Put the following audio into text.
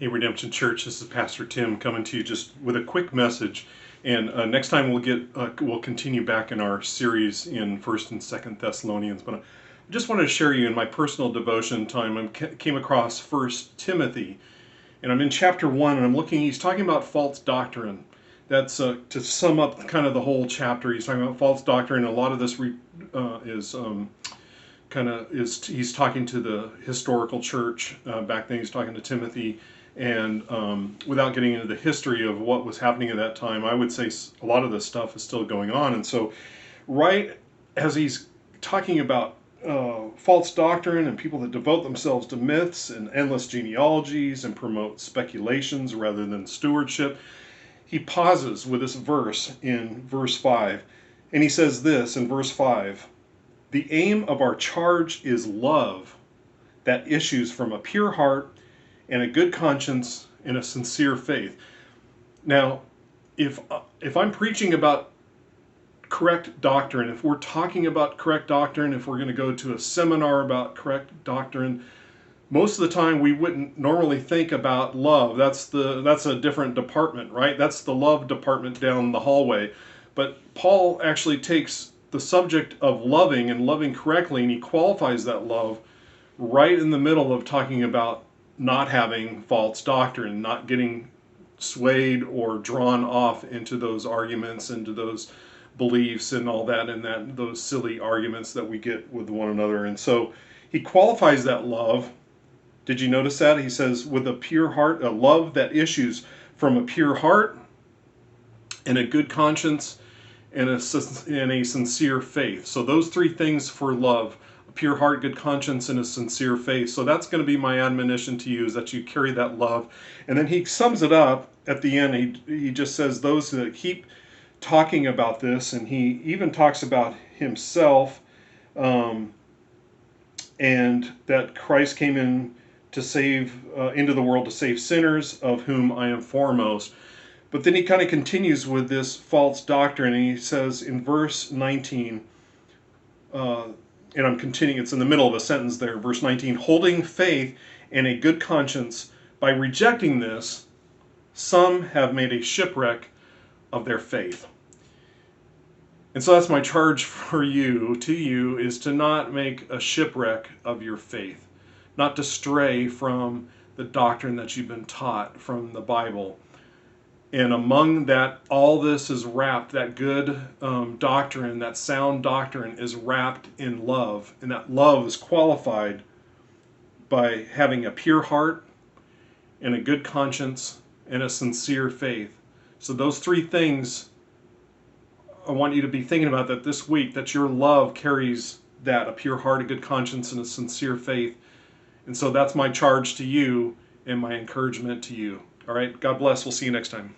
Hey Redemption Church, this is Pastor Tim coming to you just with a quick message. And next time we'll continue back in our series in First and Second Thessalonians. But I just wanted to share you in my personal devotion time. I came across First Timothy, and I'm in chapter 1, and I'm looking. He's talking about false doctrine. That's to sum up kind of the whole chapter. He's talking about false doctrine. And a lot of this he's talking to the historical church back then. He's talking to Timothy. And without getting into the history of what was happening at that time, I would say a lot of this stuff is still going on. And so right as he's talking about false doctrine and people that devote themselves to myths and endless genealogies and promote speculations rather than stewardship, he pauses with this verse in verse 5. And he says this in verse 5, "The aim of our charge is love that issues from a pure heart and a good conscience and a sincere faith." Now, if I'm preaching about correct doctrine, if we're talking about correct doctrine, if we're going to go to a seminar about correct doctrine, most of the time we wouldn't normally think about love. That's a different department, right? That's the love department down the hallway. But Paul actually takes the subject of loving and loving correctly, and he qualifies that love right in the middle of talking about not having false doctrine, not getting swayed or drawn off into those arguments, into those beliefs and all that, and those silly arguments that we get with one another. And so he qualifies that love. Did you notice that? He says, with a pure heart, a love that issues from a pure heart and a good conscience and a sincere faith. So those three things for love: a pure heart, good conscience, and a sincere faith. So that's going to be my admonition to you, is that you carry that love. And then he sums it up at the end. He just says those that keep talking about this, and he even talks about himself, and that Christ came in to save into the world to save sinners, of whom I am foremost. But then he kind of continues with this false doctrine, and he says in verse 19, and I'm continuing, it's in the middle of a sentence there, verse 19, "Holding faith and a good conscience, by rejecting this, some have made a shipwreck of their faith." And so that's my charge for you, to you, is to not make a shipwreck of your faith, not to stray from the doctrine that you've been taught from the Bible. And among that, all this is wrapped, that good doctrine, that sound doctrine is wrapped in love. And that love is qualified by having a pure heart and a good conscience and a sincere faith. So those three things, I want you to be thinking about that this week, that your love carries that: a pure heart, a good conscience, and a sincere faith. And so that's my charge to you and my encouragement to you. All right, God bless. We'll see you next time.